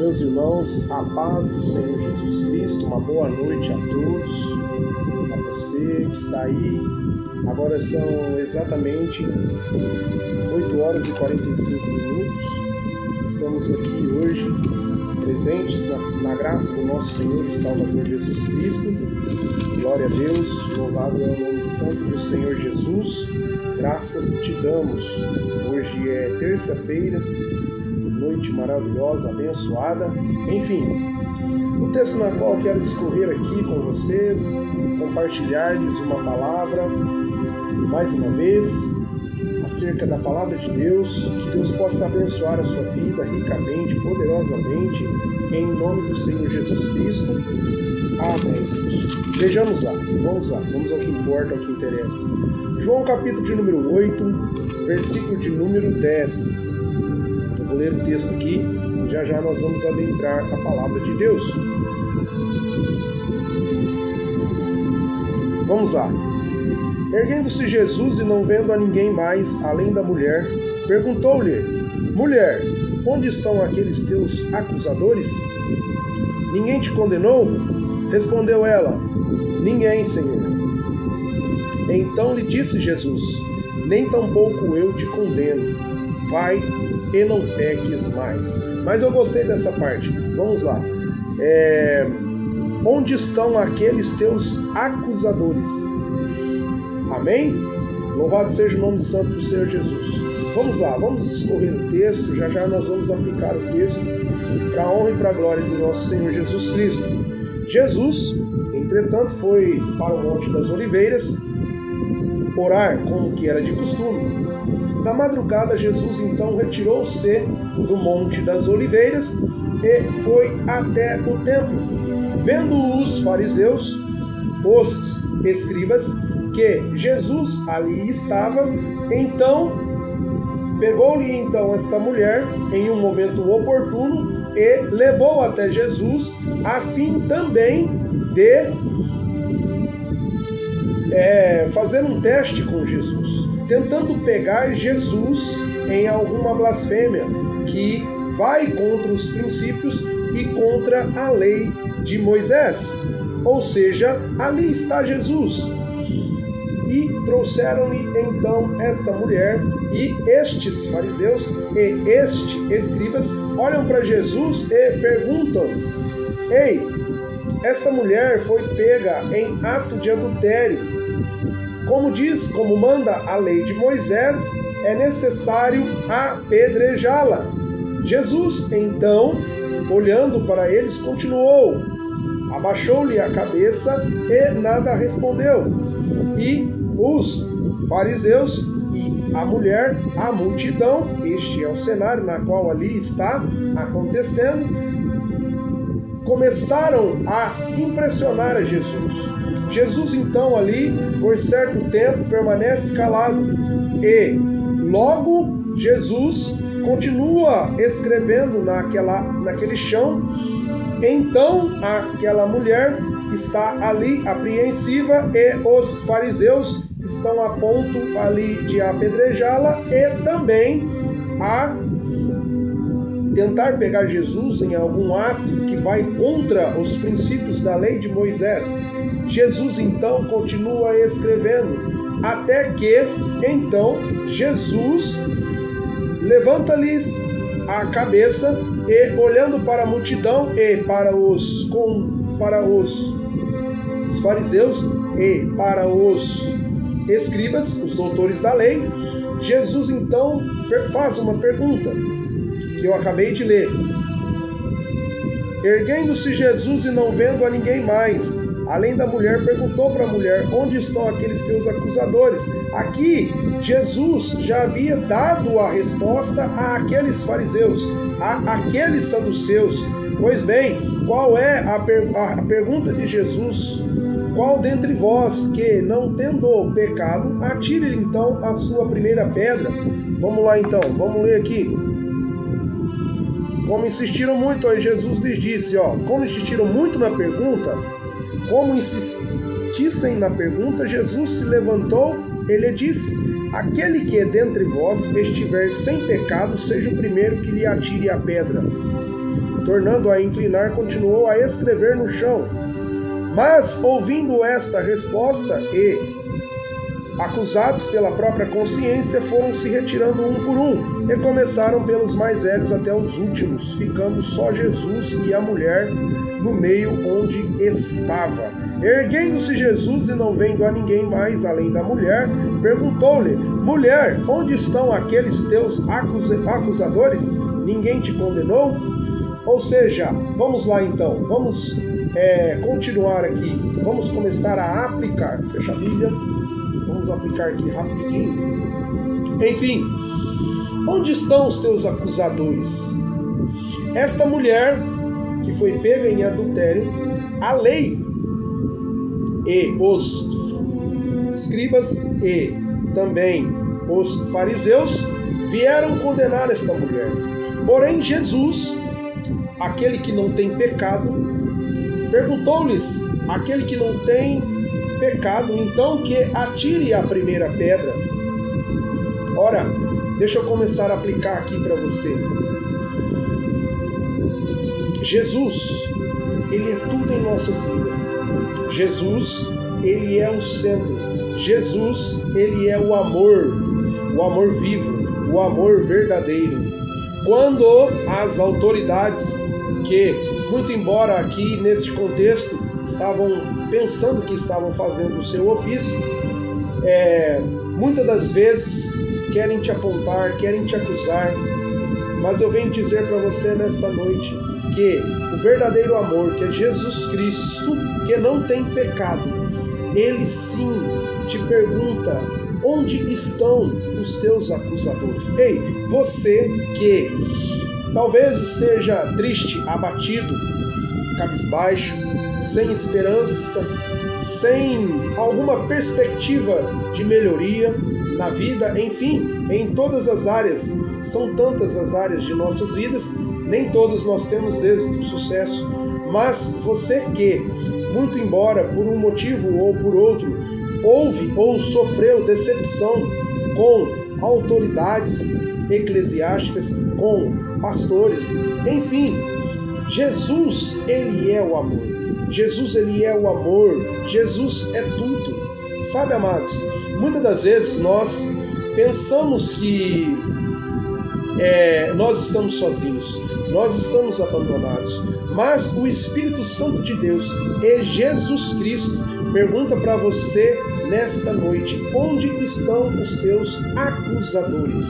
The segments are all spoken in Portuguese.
Meus irmãos, a paz do Senhor Jesus Cristo, uma boa noite a todos, a você que está aí. Agora são exatamente 8 horas e 45 minutos. Estamos aqui hoje presentes na graça do nosso Senhor e Salvador Jesus Cristo. Glória a Deus, louvado é o nome santo do Senhor Jesus. Graças te damos. Hoje é terça-feira, noite maravilhosa, abençoada. Enfim, o texto na qual quero discorrer aqui com vocês, compartilhar-lhes uma palavra, mais uma vez, acerca da palavra de Deus, que Deus possa abençoar a sua vida ricamente, poderosamente, em nome do Senhor Jesus Cristo. Amém. Vejamos lá, vamos ao que importa, ao que interessa. João capítulo de número 8, versículo de número 10. Eu vou ler o texto aqui, já nós vamos adentrar a palavra de Deus. Vamos lá. Erguendo-se Jesus e não vendo a ninguém mais, além da mulher, perguntou-lhe: Mulher, onde estão aqueles teus acusadores? Ninguém te condenou? Respondeu ela: Ninguém, Senhor. Então lhe disse Jesus: Nem tampouco eu te condeno. Vai e não peques mais. Mas eu gostei dessa parte. Vamos lá. Onde estão aqueles teus acusadores? Amém? Louvado seja o nome santo do Senhor Jesus. Vamos lá, vamos discorrer o texto. Já nós vamos aplicar o texto para a honra e para a glória do nosso Senhor Jesus Cristo. Jesus, entretanto, foi para o Monte das Oliveiras orar, como que era de costume. Na madrugada, Jesus então retirou-se do Monte das Oliveiras e foi até o templo. Vendo os fariseus, os escribas, que Jesus ali estava, então pegou-lhe então esta mulher em um momento oportuno e levou até Jesus, a fim também de fazer um teste com Jesus, tentando pegar Jesus em alguma blasfêmia que vai contra os princípios e contra a lei de Moisés. Ou seja, ali está Jesus. E trouxeram-lhe então esta mulher, e estes fariseus e estes escribas olham para Jesus e perguntam: Ei, esta mulher foi pega em ato de adultério. Como manda a lei de Moisés, é necessário apedrejá-la. Jesus, então, olhando para eles, continuou. Abaixou-lhe a cabeça e nada respondeu. E os fariseus e a mulher, a multidão, este é o cenário na qual ali está acontecendo, começaram a impressionar a Jesus. Jesus então ali, por certo tempo, permanece calado e logo Jesus continua escrevendo naquele chão. Então aquela mulher está ali apreensiva e os fariseus estão a ponto ali de apedrejá-la e também a tentar pegar Jesus em algum ato que vai contra os princípios da lei de Moisés. Jesus então continua escrevendo, até que então Jesus levanta-lhes a cabeça e, olhando para a multidão e para os fariseus e para os escribas, os doutores da lei, Jesus então faz uma pergunta que eu acabei de ler. Erguendo-se Jesus e não vendo a ninguém mais, além da mulher, perguntou para a mulher: Onde estão aqueles teus acusadores? Aqui, Jesus já havia dado a resposta àqueles fariseus, àqueles saduceus. Pois bem, qual é a pergunta de Jesus? Qual dentre vós que, não tendo pecado, atire então a sua primeira pedra? Vamos lá então, vamos ler aqui. Como insistiram muito, aí Jesus lhes disse, como insistiram muito na pergunta, como insistissem na pergunta, Jesus se levantou e lhe disse: Aquele que dentre vós estiver sem pecado, seja o primeiro que lhe atire a pedra. tornando a inclinar, continuou a escrever no chão. Mas, ouvindo esta resposta e acusados pela própria consciência, foram se retirando um por um, e começaram pelos mais velhos até os últimos, ficando só Jesus e a mulher no meio onde estava. Erguendo-se Jesus e não vendo a ninguém mais além da mulher, perguntou-lhe: Mulher, onde estão aqueles teus acusadores? Ninguém te condenou? Ou seja, vamos lá então, vamos continuar aqui, vamos começar a aplicar. Fecha a Bíblia, vamos aplicar aqui rapidinho. Enfim, onde estão os teus acusadores? Esta mulher que foi pega em adultério, a lei e os escribas e também os fariseus vieram condenar esta mulher. Porém, Jesus, aquele que não tem pecado, perguntou-lhes, aquele que não tem pecado, então que atire a primeira pedra. Ora, deixa eu começar a aplicar aqui para você. Jesus, ele é tudo em nossas vidas. Jesus, ele é o centro. Jesus, ele é o amor vivo, o amor verdadeiro. Quando as autoridades, que muito embora aqui neste contexto estavam pensando que estavam fazendo o seu ofício, muitas das vezes querem te apontar, querem te acusar, mas eu venho dizer para você nesta noite que o verdadeiro amor, que é Jesus Cristo, que não tem pecado, ele sim te pergunta: onde estão os teus acusadores? Ei, você que talvez esteja triste, abatido, cabisbaixo, sem esperança, sem alguma perspectiva de melhoria na vida, enfim, em todas as áreas, são tantas as áreas de nossas vidas, nem todos nós temos êxito, sucesso, mas você que, muito embora por um motivo ou por outro, houve ou sofreu decepção com autoridades eclesiásticas, com pastores, enfim, Jesus, ele é o amor. Jesus, ele é o amor. Jesus é tudo. Sabe, amados, muitas das vezes nós pensamos que nós estamos sozinhos, nós estamos abandonados, mas o Espírito Santo de Deus e Jesus Cristo pergunta para você nesta noite: onde estão os teus acusadores?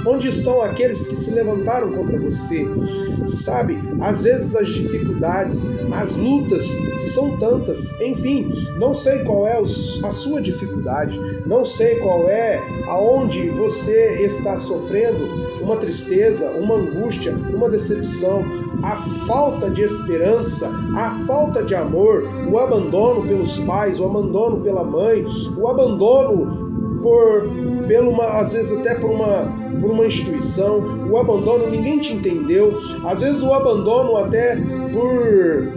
Onde estão aqueles que se levantaram contra você? Sabe, às vezes as dificuldades, as lutas são tantas, enfim, não sei qual é a sua dificuldade, não sei qual é aonde você está sofrendo uma tristeza, uma angústia, uma decepção, a falta de esperança, a falta de amor, o abandono pelos pais, o abandono pela mãe, o abandono às vezes até por uma instituição, o abandono, ninguém te entendeu, às vezes o abandono até por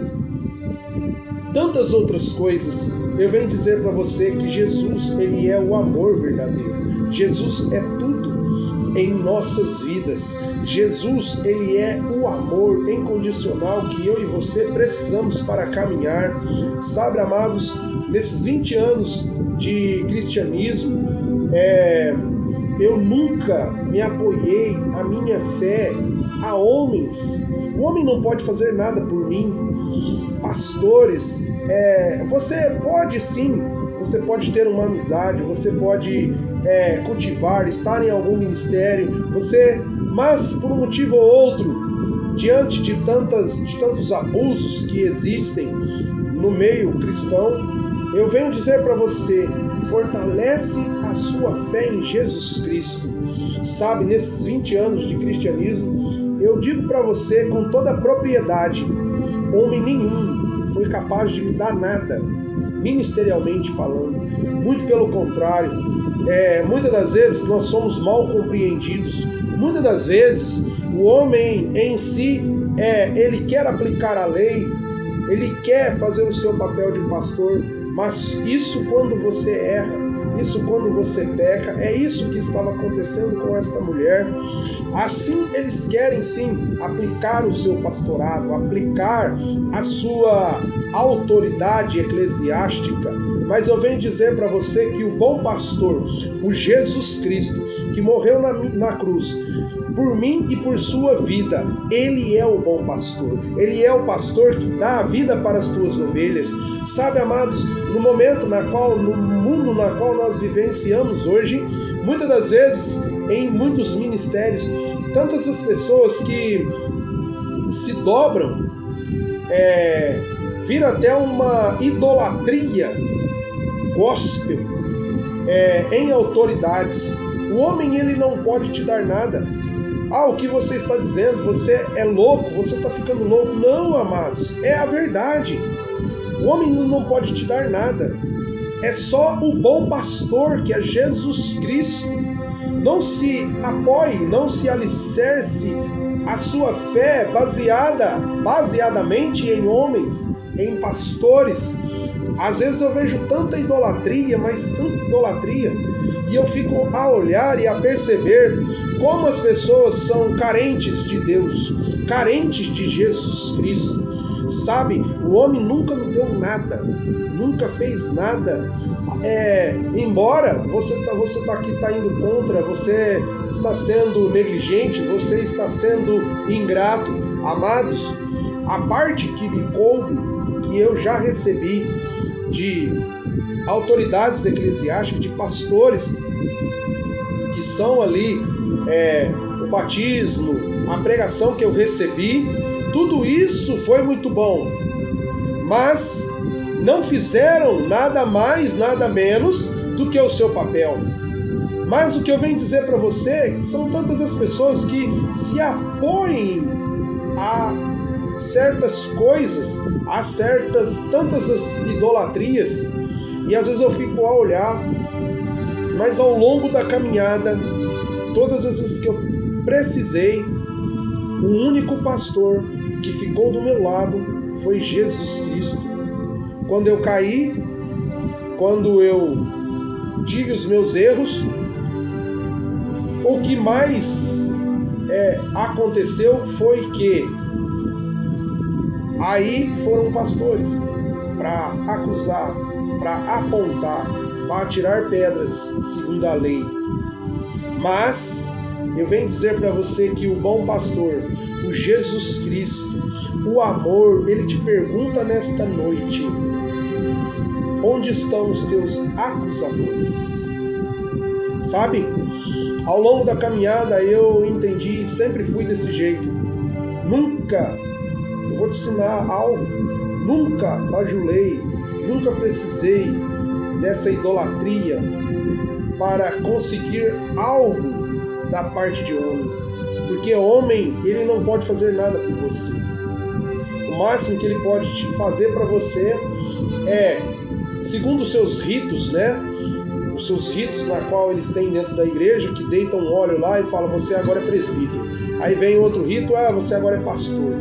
tantas outras coisas. Eu venho dizer para você que Jesus, ele é o amor verdadeiro. Jesus é tudo em nossas vidas. Jesus, ele é o amor incondicional que eu e você precisamos para caminhar. Sabe, amados, nesses 20 anos de cristianismo, eu nunca me apoiei a minha fé a homens. O homem não pode fazer nada por mim. Pastores, você pode sim, você pode ter uma amizade, você pode cultivar, estar em algum ministério, mas por um motivo ou outro, diante de tantos abusos que existem no meio cristão, eu venho dizer para você: fortalece a sua fé em Jesus Cristo. Sabe, nesses 20 anos de cristianismo, eu digo para você com toda a propriedade, homem nenhum foi capaz de me dar nada, ministerialmente falando. Muito pelo contrário, muitas das vezes nós somos mal compreendidos. Muitas das vezes o homem em si, ele quer aplicar a lei, ele quer fazer o seu papel de pastor, mas isso quando você erra, isso quando você peca. É isso que estava acontecendo com esta mulher. Assim eles querem sim aplicar o seu pastorado, aplicar a sua autoridade eclesiástica. Mas eu venho dizer para você que o bom pastor, o Jesus Cristo, que morreu na cruz, por mim e por sua vida, Ele é o bom pastor. Ele é o pastor que dá a vida para as tuas ovelhas. Sabe, amados, no mundo na qual nós vivenciamos hoje, muitas das vezes, em muitos ministérios, tantas as pessoas que se dobram, vira até uma idolatria gospel em autoridades. O homem, ele não pode te dar nada. O que você está dizendo? Você é louco, você está ficando louco. Não, amados, é a verdade. O homem não pode te dar nada. É só o bom pastor, que é Jesus Cristo. Não se apoie, não se alicerce a sua fé baseadamente em homens, em pastores. Às vezes eu vejo tanta idolatria, mas tanta idolatria, e eu fico a olhar e a perceber como as pessoas são carentes de Deus, carentes de Jesus Cristo. Sabe, o homem nunca me deu nada, nunca fez nada. Embora você está indo contra, você está sendo negligente, você está sendo ingrato. Amados, a parte que me coube, que eu já recebi de autoridades eclesiásticas, de pastores, que são ali o batismo, a pregação que eu recebi, tudo isso foi muito bom, mas não fizeram nada mais, nada menos do que o seu papel. Mas o que eu venho dizer para você, são tantas as pessoas que se apoiam a certas coisas, a tantas as idolatrias, e às vezes eu fico a olhar, mas ao longo da caminhada, todas as vezes que eu precisei, o único pastor que ficou do meu lado foi Jesus Cristo. Quando eu caí, quando eu tive os meus erros, o que mais aconteceu foi que aí foram pastores para acusar, para apontar, para tirar pedras segundo a lei. Mas eu venho dizer para você que o bom pastor, o Jesus Cristo, o amor, ele te pergunta nesta noite: onde estão os teus acusadores? Sabe, ao longo da caminhada eu entendi, sempre fui desse jeito. Nunca, eu vou te ensinar algo, nunca bajulei, nunca precisei dessa idolatria para conseguir algo da parte de homem, porque homem, ele não pode fazer nada por você. O máximo que ele pode te fazer para você é, segundo os seus ritos, né? Os seus ritos na qual eles têm dentro da igreja, que deitam um óleo lá e falam: você agora é presbítero. Aí vem outro rito: você agora é pastor.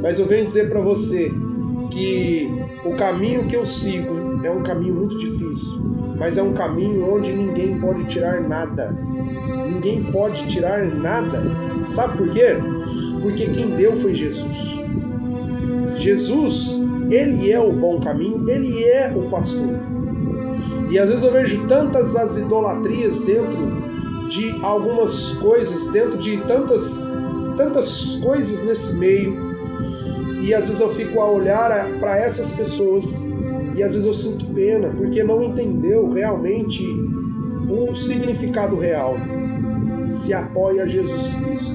Mas eu venho dizer para você que o caminho que eu sigo é um caminho muito difícil, mas é um caminho onde ninguém pode tirar nada. Ninguém pode tirar nada. Sabe por quê? Porque quem deu foi Jesus. Jesus, ele é o bom caminho, ele é o pastor. E às vezes eu vejo tantas as idolatrias dentro de algumas coisas, dentro de tantas coisas nesse meio, e às vezes eu fico a olhar para essas pessoas e às vezes eu sinto pena, porque não entendeu realmente o significado real. Se apoie a Jesus Cristo,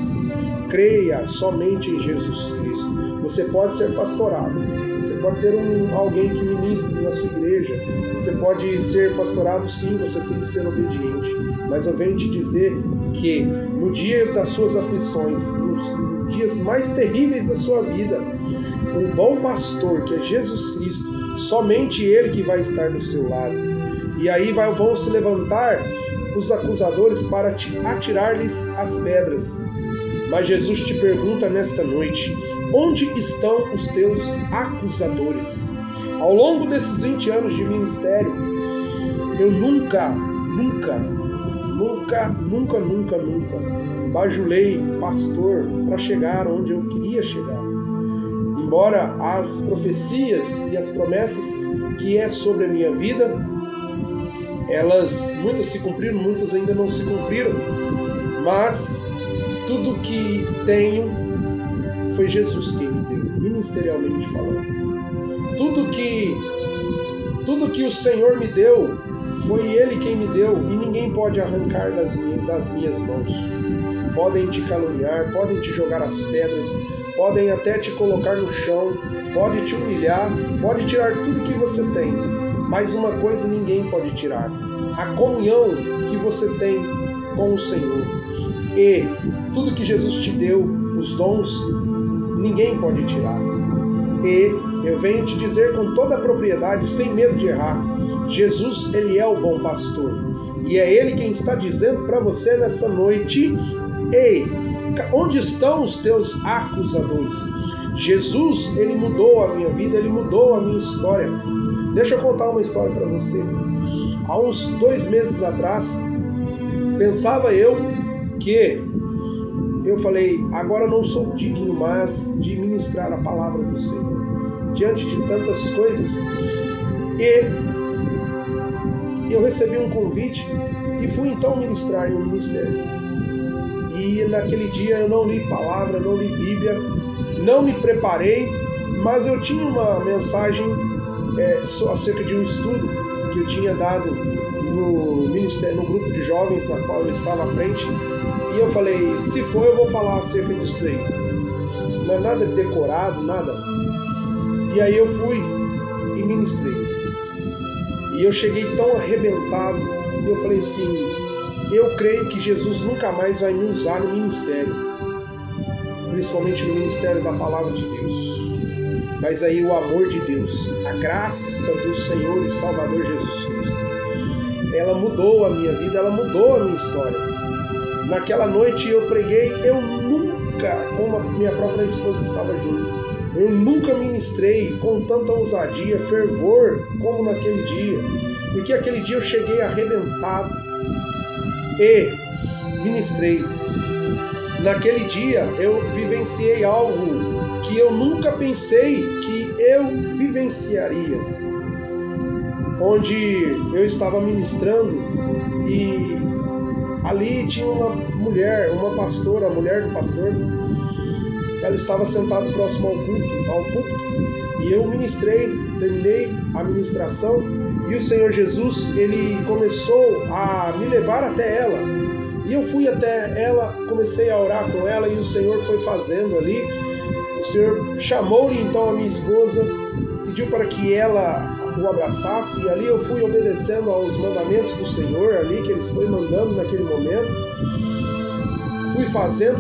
creia somente em Jesus Cristo. Você pode ser pastorado, você pode ter alguém que ministre na sua igreja, você pode ser pastorado, sim, você tem que ser obediente. Mas eu venho te dizer que no dia das suas aflições, nos dias mais terríveis da sua vida, um bom pastor, que é Jesus Cristo, somente Ele que vai estar do seu lado. E aí vão se levantar os acusadores para atirar-lhes as pedras. Mas Jesus te pergunta nesta noite: onde estão os teus acusadores? Ao longo desses 20 anos de ministério, Eu nunca bajulei pastor para chegar onde eu queria chegar. Embora as profecias e as promessas que é sobre a minha vida, muitas se cumpriram, muitas ainda não se cumpriram, mas tudo que tenho foi Jesus quem me deu, ministerialmente falando. Tudo que o Senhor me deu, foi Ele quem me deu, e ninguém pode arrancar das minhas mãos. Podem te caluniar, podem te jogar as pedras, podem até te colocar no chão, pode te humilhar, pode tirar tudo que você tem, mas uma coisa ninguém pode tirar: a comunhão que você tem com o Senhor. E tudo que Jesus te deu, os dons, ninguém pode tirar. E eu venho te dizer com toda a propriedade, sem medo de errar, Jesus, Ele é o bom pastor. E é Ele quem está dizendo para você nessa noite: ei, onde estão os teus acusadores? Jesus, Ele mudou a minha vida, Ele mudou a minha história. Deixa eu contar uma história para você. Há uns 2 meses atrás, pensava eu que eu falei: agora não sou digno mais de ministrar a palavra do Senhor, diante de tantas coisas. E eu recebi um convite e fui então ministrar em um ministério. E naquele dia eu não li palavra, não li Bíblia, não me preparei, mas eu tinha uma mensagem acerca de um estudo que eu tinha dado no ministério, no grupo de jovens na qual eu estava à frente. E eu falei: se for, eu vou falar acerca disso daí. Não é nada decorado, nada. E aí eu fui e ministrei. E eu cheguei tão arrebentado, e eu falei assim: eu creio que Jesus nunca mais vai me usar no ministério, principalmente no ministério da palavra de Deus. Mas aí o amor de Deus, a graça do Senhor e Salvador Jesus Cristo, ela mudou a minha vida, ela mudou a minha história. Naquela noite eu preguei, eu nunca, como a minha própria esposa estava junto, eu nunca ministrei com tanta ousadia, fervor, como naquele dia. Porque aquele dia eu cheguei arrebentado e ministrei. Naquele dia eu vivenciei algo que eu nunca pensei que eu vivenciaria. Onde eu estava ministrando e ali tinha uma mulher, uma pastora, a mulher do pastor. Ela estava sentada próximo ao púlpito, e eu ministrei, terminei a ministração, e o Senhor Jesus, Ele começou a me levar até ela, e eu fui até ela, comecei a orar com ela, e o Senhor foi fazendo ali. O Senhor chamou-lhe então a minha esposa, pediu para que ela o abraçasse, e ali eu fui obedecendo aos mandamentos do Senhor, ali que Ele foi mandando naquele momento, fui fazendo,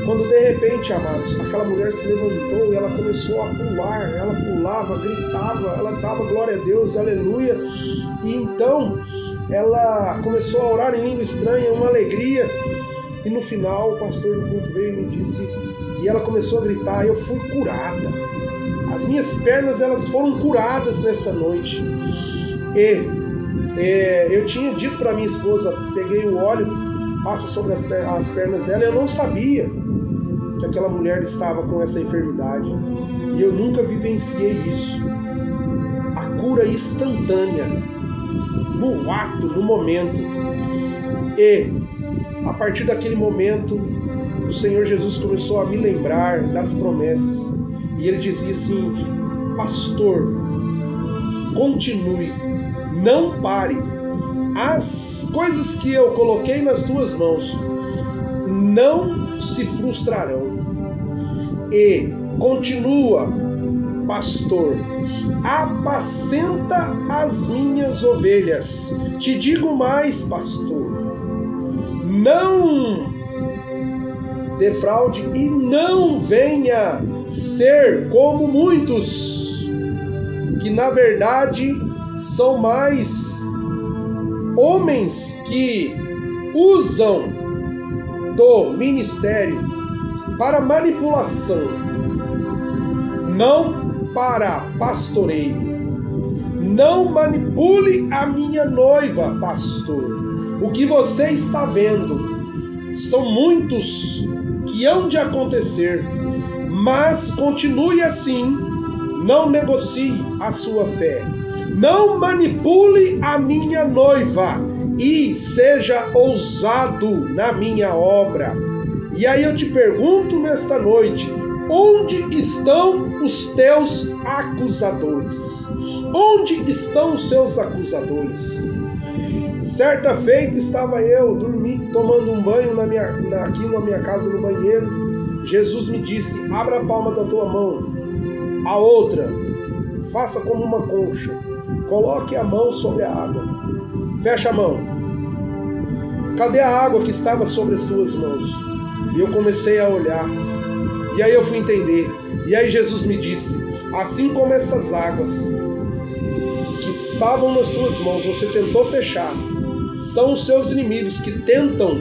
quando de repente, amados, aquela mulher se levantou e ela começou a pular, ela pulava, gritava, ela dava glória a Deus, aleluia, e então ela começou a orar em língua estranha, uma alegria, e no final o pastor do culto veio e me disse, e ela começou a gritar, eu fui curada, as minhas pernas elas foram curadas nessa noite, e eu tinha dito para minha esposa, peguei o óleo, passa sobre as pernas dela, eu não sabia que aquela mulher estava com essa enfermidade, e eu nunca vivenciei isso, a cura instantânea, no ato, no momento. E a partir daquele momento o Senhor Jesus começou a me lembrar das promessas, e Ele dizia assim, pastor, continue, não pare, as coisas que eu coloquei nas tuas mãos não se frustrarão. E continua, pastor, apacenta as minhas ovelhas. Te digo mais, pastor, não defraude e não venha ser como muitos, que na verdade são mais homens que usam do ministério para manipulação, não para pastoreio, Não manipule a minha noiva, pastor. O que você está vendo são muitos que hão de acontecer, mas continue assim, não negocie a sua fé. Não manipule a minha noiva e seja ousado na minha obra. E aí eu te pergunto nesta noite, onde estão os teus acusadores? Onde estão os seus acusadores? Certa feita estava eu dormindo, tomando um banho aqui na minha casa, no banheiro. Jesus me disse: abra a palma da tua mão, a outra faça como uma concha, coloque a mão sobre a água, fecha a mão. Cadê a água que estava sobre as tuas mãos? E eu comecei a olhar, e aí eu fui entender. E aí Jesus me disse: assim como essas águas que estavam nas tuas mãos, você tentou fechar, são os seus inimigos que tentam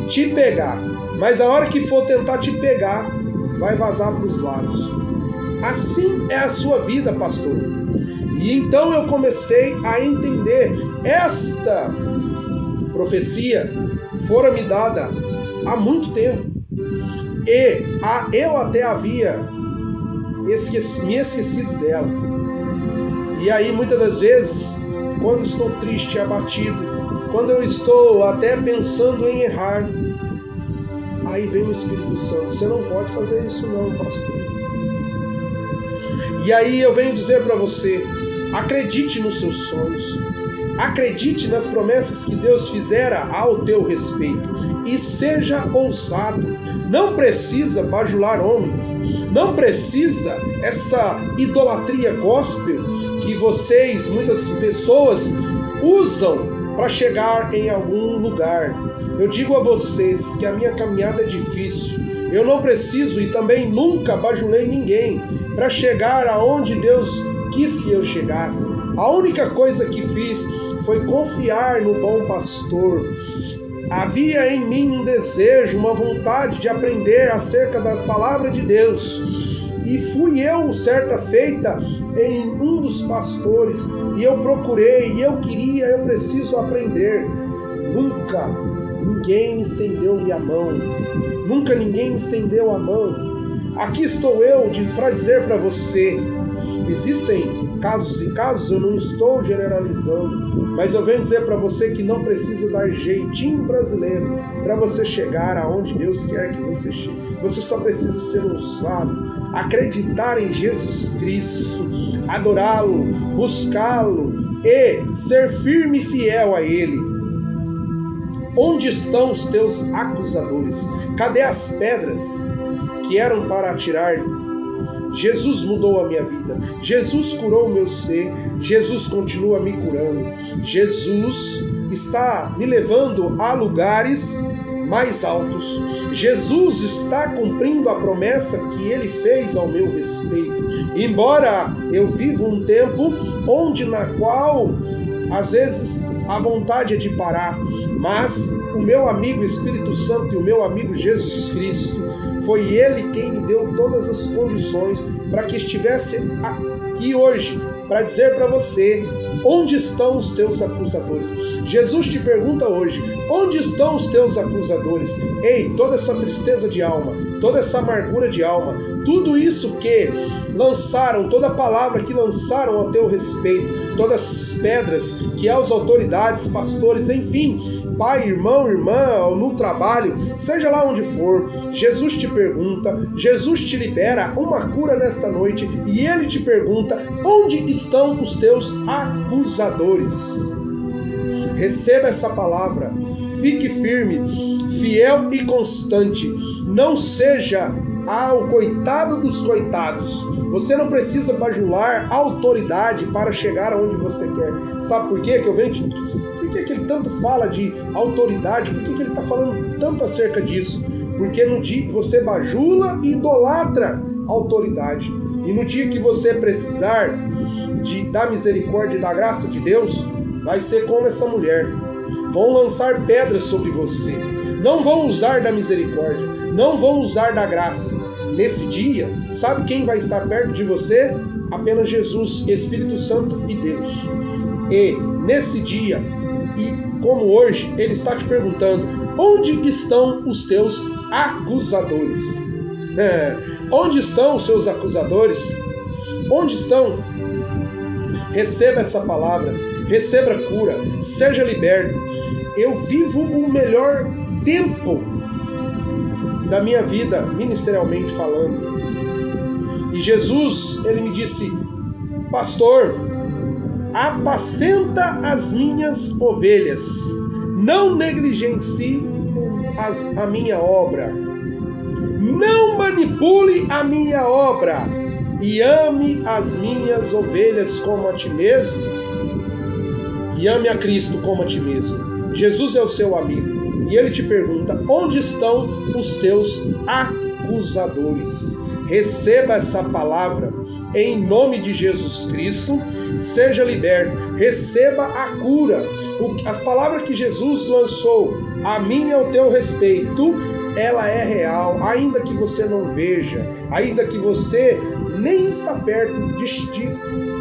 te pegar, mas a hora que for tentar te pegar, vai vazar para os lados. Assim é a sua vida, pastor. E então eu comecei a entender. Esta profecia fora me dada há muito tempo, e eu até havia me esquecido dela. E aí muitas das vezes, quando estou triste e abatido, quando eu estou até pensando em errar, aí vem o Espírito Santo: você não pode fazer isso não, pastor. E aí eu venho dizer para você: acredite nos seus sonhos, acredite nas promessas que Deus fizera ao teu respeito e seja ousado. Não precisa bajular homens, não precisa essa idolatria gospel que vocês, muitas pessoas, usam para chegar em algum lugar. Eu digo a vocês que a minha caminhada é difícil. Eu não preciso e também nunca bajulei ninguém para chegar aonde Deus quis que eu chegasse. A única coisa que fiz foi confiar no bom pastor. Havia em mim um desejo, uma vontade de aprender acerca da palavra de Deus. E fui eu, certa feita, em um dos pastores, e eu procurei, e eu preciso aprender. Nunca ninguém me estendeu a mão. Nunca ninguém me estendeu a mão. Aqui estou eu para dizer para você: existem casos e casos, eu não estou generalizando, mas eu venho dizer para você que não precisa dar jeitinho brasileiro para você chegar aonde Deus quer que você chegue. Você só precisa ser ousado, acreditar em Jesus Cristo, adorá-lo, buscá-lo e ser firme e fiel a Ele. Onde estão os teus acusadores? Cadê as pedras que eram para atirar? Jesus mudou a minha vida, Jesus curou o meu ser, Jesus continua me curando, Jesus está me levando a lugares mais altos, Jesus está cumprindo a promessa que Ele fez ao meu respeito. Embora eu viva um tempo na qual às vezes a vontade é de parar, mas o meu amigo Espírito Santo e o meu amigo Jesus Cristo, foi Ele quem me deu todas as condições para que estivesse aqui hoje, para dizer para você: onde estão os teus acusadores? Jesus te pergunta hoje: onde estão os teus acusadores? Ei, toda essa tristeza de alma, toda essa amargura de alma, tudo isso que lançaram, toda palavra que lançaram a teu respeito, todas as pedras que as autoridades, pastores, enfim, pai, irmão, irmã, no trabalho, seja lá onde for, Jesus te pergunta, Jesus te libera uma cura nesta noite e Ele te pergunta: onde estão os teus acusadores? Receba essa palavra, fique firme, fiel e constante, não seja o coitado dos coitados. Você não precisa bajular autoridade para chegar aonde você quer. Sabe por quê que eu venho por que ele tanto fala de autoridade? Por que ele está falando tanto acerca disso? Porque no dia que você bajula e idolatra a autoridade, e no dia que você precisar da misericórdia e da graça de Deus, vai ser como essa mulher. Vão lançar pedras sobre você, não vão usar da misericórdia, não vão usar da graça. Nesse dia, sabe quem vai estar perto de você? apenas Jesus, Espírito Santo e Deus. E nesse dia, e como hoje, Ele está te perguntando: onde estão os teus acusadores? Onde estão os seus acusadores? Onde estão? Receba essa palavra, receba cura, seja liberto. Eu vivo o melhor tempo da minha vida, ministerialmente falando. E Jesus, Ele me disse: pastor, apacenta as minhas ovelhas, não negligencie a minha obra, não manipule a minha obra, e ame as minhas ovelhas como a ti mesmo, e ame a Cristo como a ti mesmo. Jesus é o seu amigo, e Ele te pergunta: onde estão os teus acusadores? Receba essa palavra em nome de Jesus Cristo, seja liberto, receba a cura. As palavras que Jesus lançou a mim e ao teu respeito, ela é real, ainda que você não veja, ainda que você nem está perto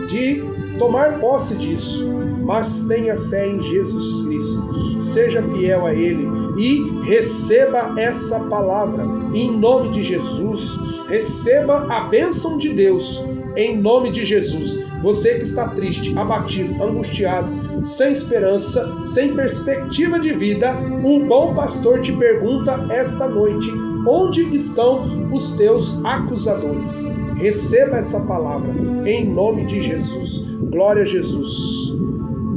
de tomar posse disso, mas tenha fé em Jesus Cristo, seja fiel a Ele e receba essa palavra em nome de Jesus. Receba a bênção de Deus em nome de Jesus. Você que está triste, abatido, angustiado, sem esperança, sem perspectiva de vida, o bom pastor te pergunta esta noite: onde estão os teus acusadores? Receba essa palavra em nome de Jesus. Glória a Jesus.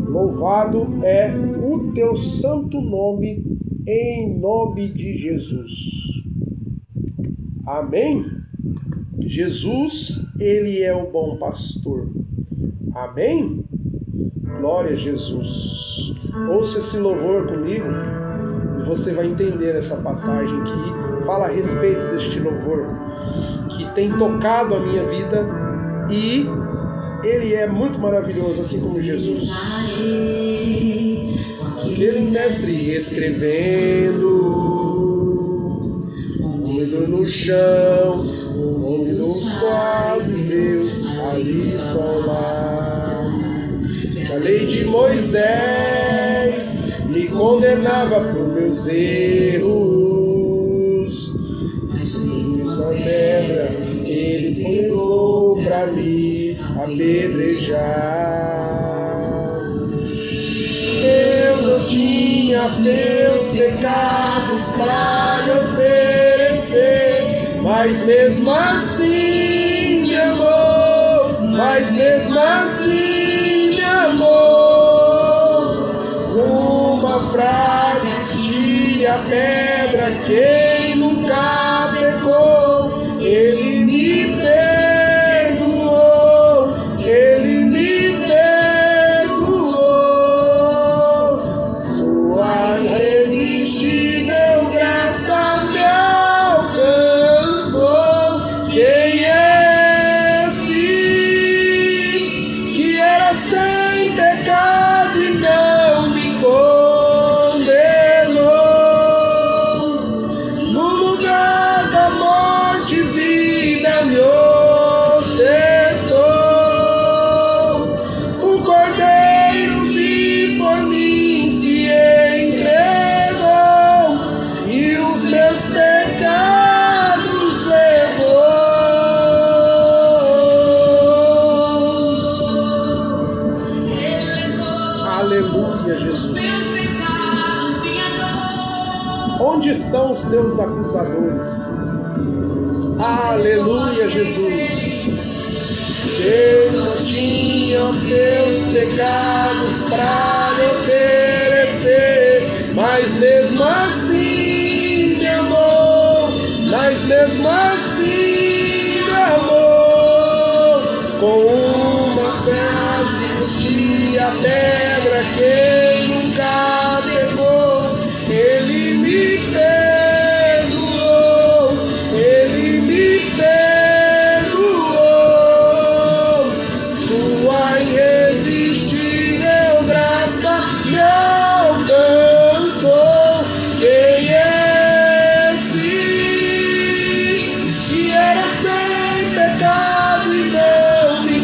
Louvado é o teu santo nome, em nome de Jesus. Amém? Jesus, Ele é o bom pastor. Amém? Glória a Jesus. Ouça esse louvor comigo e você vai entender essa passagem que fala a respeito deste louvor, que tem tocado a minha vida, e Ele é muito maravilhoso, assim como Jesus. Aquele mestre escrevendo, úmido no chão, úmido suave, Deus, ali só lá. Que a lei de Moisés me condenava por meus erros, mas uma pedra Ele foi pra me apedrejar. Eu não tinha meus pecados pra lhe oferecer, mas mesmo assim me amou, mas mesmo assim me amou. Uma frase: tire a pedra, quem nunca pecou. Ele me perdoou, Ele me perdoou. Sua irresistível graça me alcançou. Quem é esse que era sem pecado e não me condenou? No lugar da morte, vida me ofertou. O Cordeiro vivo por mim se entregou e os meus pecados levou. Aleluia, Jesus. Onde estão os teus acusadores? Aleluia, Jesus. Deus não tinha os teus pecados para lhe oferecer, mas mesmo assim me amou, mas mesmo assim me amou. Com uma frase de a pedra, quem nunca pecou. Ele me perdoou, Ele me perdoou. Sua irresistível graça me alcançou. Quem é esse que era sem pecado e não me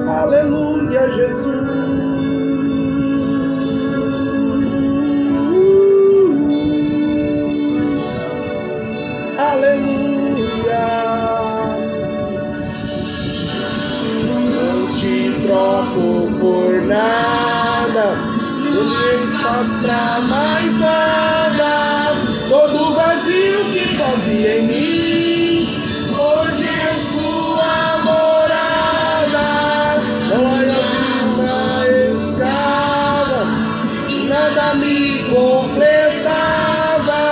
Aleluia, Jesus. Aleluia. Não te troco por nada, não tem espaço pra mais nada. Todo vazio que havia em mim, hoje é sua morada. Não há uma escava, nada me completava.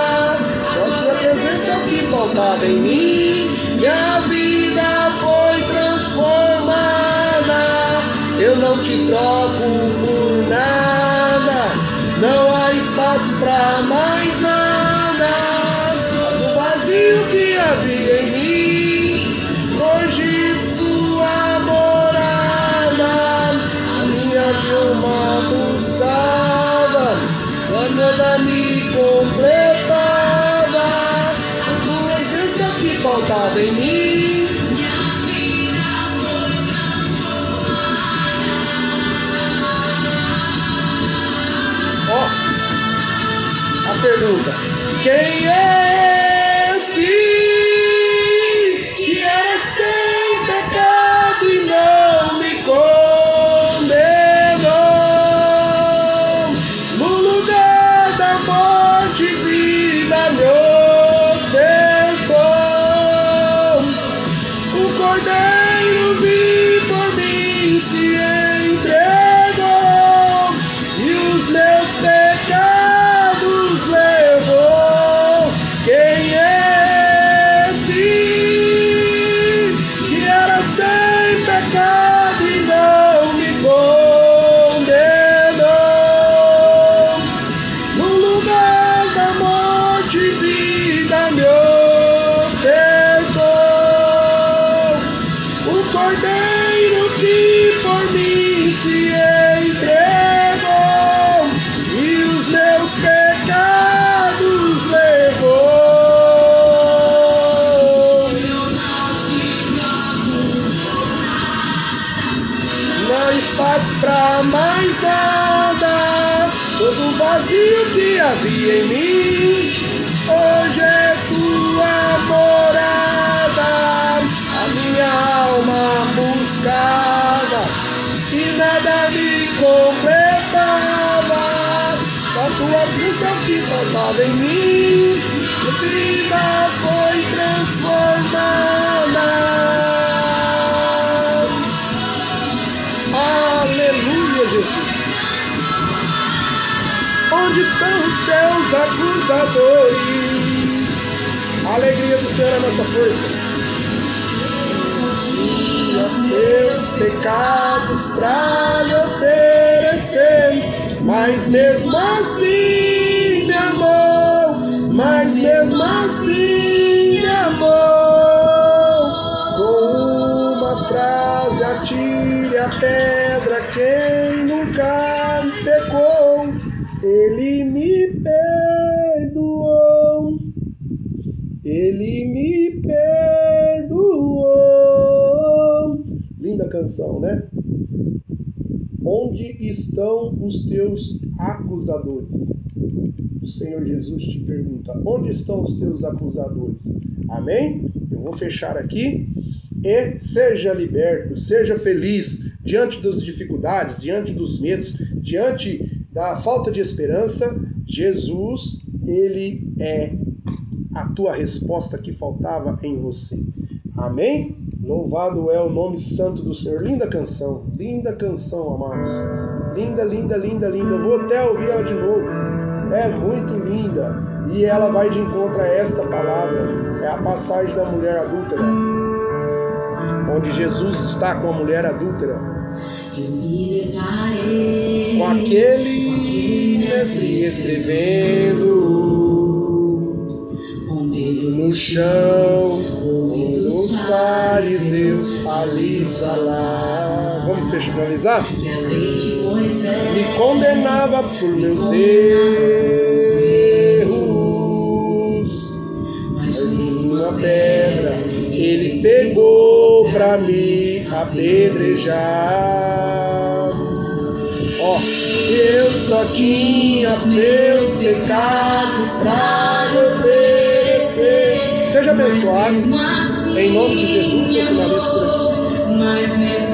Com a tua presença o que faltava em mim, minha vida foi transformada. Eu não te troco por nada, não há espaço pra mais nada. Do vazio que havia em mim, hoje sua morada. A minha alma pulsava, quando nada me completava. A tua presença que faltava em mim. Pergunta: quem é esse que era sem pecado e não me condenou? No lugar da morte, vida me ofertou. O Cordeiro vivo por mim se entregou, e os meus pecados levou. Quem é esse que era sem pecado e não me condenou? No lugar da morte, vida me ofertou. O Cordeiro que por mim se entregou, e os meus pecados levou. Não há espaço pra mais nada, todo vazio que havia em mim, hoje é tua morada. A minha alma buscava e nada me completava. A tua visão que faltava em mim, minha vida foi transformada. Aleluia, Jesus. Onde estão os teus acusadores? A alegria do Senhor é a nossa força. Os meus pecados pra lhe oferecer, mas mesmo assim me amou, mas mesmo assim me amou. Com uma frase atire a pedra quem nunca pecou, ele me perdoou, ele me perdoou. Linda canção, né? Onde estão os teus acusadores? O Senhor Jesus te pergunta: onde estão os teus acusadores? Amém? Eu vou fechar aqui. E seja liberto, seja feliz diante das dificuldades, diante dos medos, diante da falta de esperança. Jesus, Ele é a tua resposta que faltava em você. Amém? Louvado é o nome santo do Senhor. Linda canção, amados. Linda, linda, linda, linda. Eu vou até ouvir ela de novo. É muito linda. E ela vai de encontro a esta palavra. É a passagem da mulher adúltera, onde Jesus está com a mulher adúltera, com aquele mestre escrevendo, no chão, os fariseus ali falar. Vamos finalizar? Me condenava por meus erros, mas uma pedra ele pegou pra me apedrejar. Ó, eu só tinha meus pecados pra me oferecer. Seja abençoado. Em nome de Jesus, eu finalizo por aqui.